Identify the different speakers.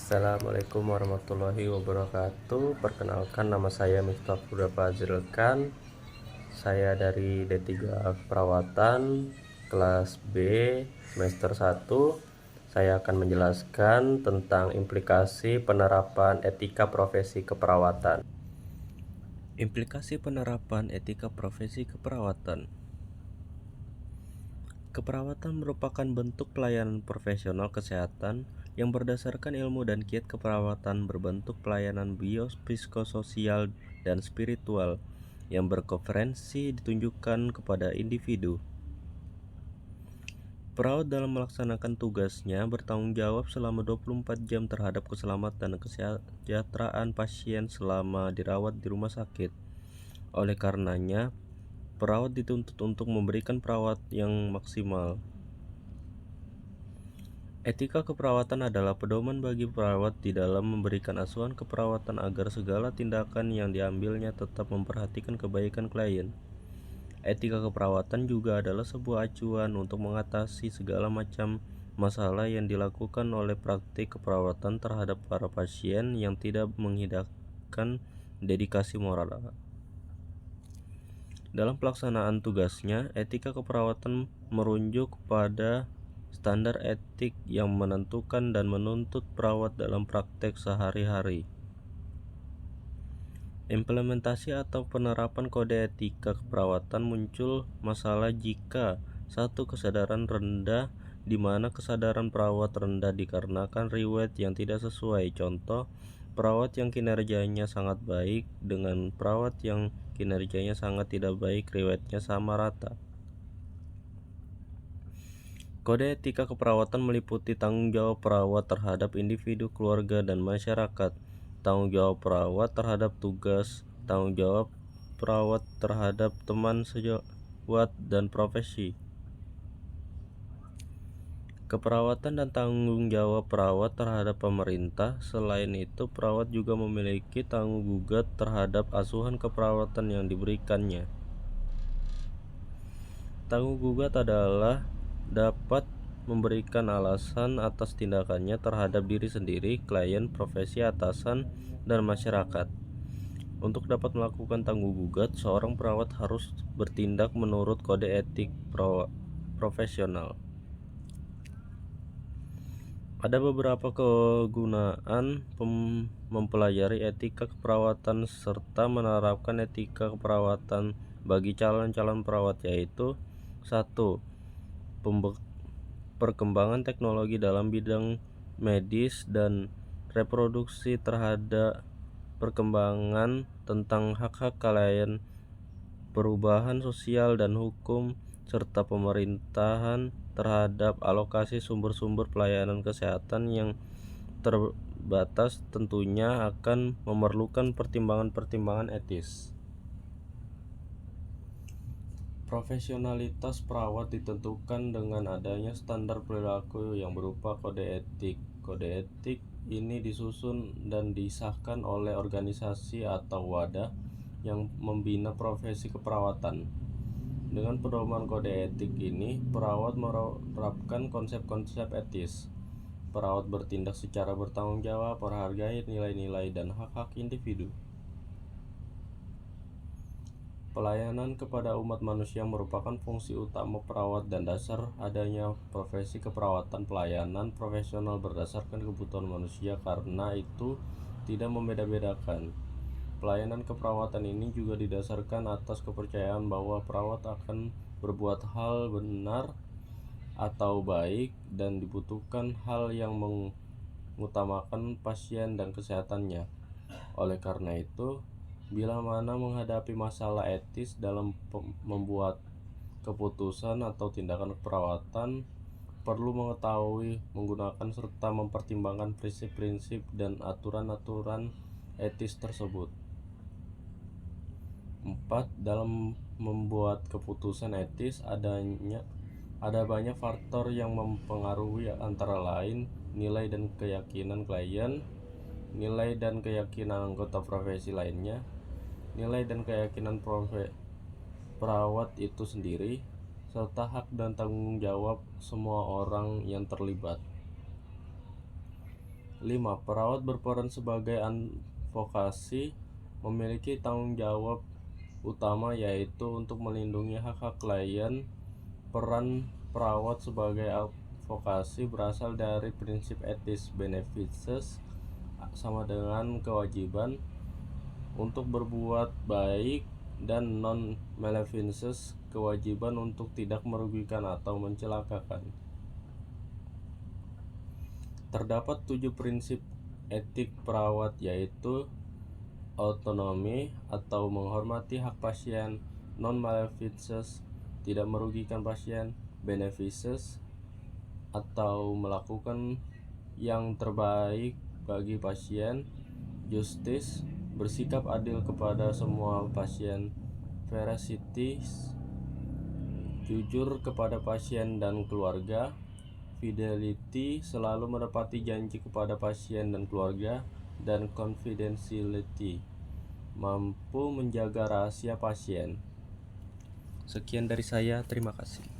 Speaker 1: Assalamualaikum warahmatullahi wabarakatuh. Perkenalkan, nama saya Miftahul Fazil Khan. Saya dari D3 Keperawatan kelas B semester 1. Saya akan menjelaskan tentang implikasi penerapan etika profesi keperawatan. Implikasi penerapan etika profesi keperawatan. Keperawatan merupakan bentuk pelayanan profesional kesehatan yang berdasarkan ilmu dan kiat keperawatan berbentuk pelayanan biopsikososial dan spiritual yang berkoferensi ditunjukkan kepada individu. Perawat dalam melaksanakan tugasnya bertanggung jawab selama 24 jam terhadap keselamatan dan kesejahteraan pasien selama dirawat di rumah sakit. Oleh karenanya, perawat dituntut untuk memberikan perawat yang maksimal. Etika keperawatan adalah pedoman bagi perawat di dalam memberikan asuhan keperawatan agar segala tindakan yang diambilnya tetap memperhatikan kebaikan klien. Etika keperawatan juga adalah sebuah acuan untuk mengatasi segala macam masalah yang dilakukan oleh praktik keperawatan terhadap para pasien yang tidak menghidupkan dedikasi moral. Dalam pelaksanaan tugasnya, etika keperawatan merujuk pada standar etik yang menentukan dan menuntut perawat dalam praktek sehari-hari. Implementasi atau penerapan kode etika keperawatan muncul masalah jika satu kesadaran rendah, di mana kesadaran perawat rendah dikarenakan riwayat yang tidak sesuai. Contoh, perawat yang kinerjanya sangat baik dengan perawat yang kinerjanya sangat tidak baik, riwayatnya sama rata. Kode etika keperawatan meliputi tanggung jawab perawat terhadap individu, keluarga, dan masyarakat, tanggung jawab perawat terhadap tugas, tanggung jawab perawat terhadap teman sejawat dan profesi. Keperawatan dan tanggung jawab perawat terhadap pemerintah. Selain itu, perawat juga memiliki tanggung gugat terhadap asuhan keperawatan yang diberikannya. Tanggung gugat adalah dapat memberikan alasan atas tindakannya terhadap diri sendiri, klien, profesi, atasan, dan masyarakat. Untuk dapat melakukan tanggung gugat, seorang perawat harus bertindak menurut kode etik profesional. Ada beberapa kegunaan mempelajari etika keperawatan serta menerapkan etika keperawatan bagi calon-calon perawat, yaitu 1. Perkembangan teknologi dalam bidang medis dan reproduksi terhadap perkembangan tentang hak-hak klien, perubahan sosial dan hukum, serta pemerintahan terhadap alokasi sumber-sumber pelayanan kesehatan yang terbatas tentunya akan memerlukan pertimbangan-pertimbangan etis. Profesionalitas perawat ditentukan dengan adanya standar perilaku yang berupa kode etik. Kode etik ini disusun dan disahkan oleh organisasi atau wadah yang membina profesi keperawatan. Dengan pedoman kode etik ini, perawat menerapkan konsep-konsep etis. Perawat bertindak secara bertanggung jawab, menghargai nilai-nilai dan hak-hak individu. Pelayanan kepada umat manusia merupakan fungsi utama perawat dan dasar adanya profesi keperawatan. Pelayanan profesional berdasarkan kebutuhan manusia, karena itu tidak membeda-bedakan. Pelayanan keperawatan ini juga didasarkan atas kepercayaan bahwa perawat akan berbuat hal benar atau baik dan dibutuhkan hal yang mengutamakan pasien dan kesehatannya. Oleh karena itu, bila mana menghadapi masalah etis dalam membuat keputusan atau tindakan keperawatan, perlu mengetahui, menggunakan serta mempertimbangkan prinsip-prinsip dan aturan-aturan etis tersebut. 4. Dalam membuat keputusan etis ada banyak faktor yang mempengaruhi, antara lain nilai dan keyakinan klien, nilai dan keyakinan anggota profesi lainnya, nilai dan keyakinan perawat itu sendiri, serta hak dan tanggung jawab semua orang yang terlibat. 5. Perawat berperan sebagai advokasi, memiliki tanggung jawab utama yaitu untuk melindungi hak-hak klien. Peran perawat sebagai advokasi berasal dari prinsip etis beneficence sama dengan kewajiban untuk berbuat baik, dan non-maleficence kewajiban untuk tidak merugikan atau mencelakakan. Terdapat 7 prinsip etik perawat yaitu autonomi atau menghormati hak pasien, non-maleficence tidak merugikan pasien, beneficence atau melakukan yang terbaik bagi pasien, justice bersikap adil kepada semua pasien, veracity jujur kepada pasien dan keluarga, fidelity selalu menepati janji kepada pasien dan keluarga, dan confidentiality mampu menjaga rahasia pasien. Sekian dari saya, terima kasih.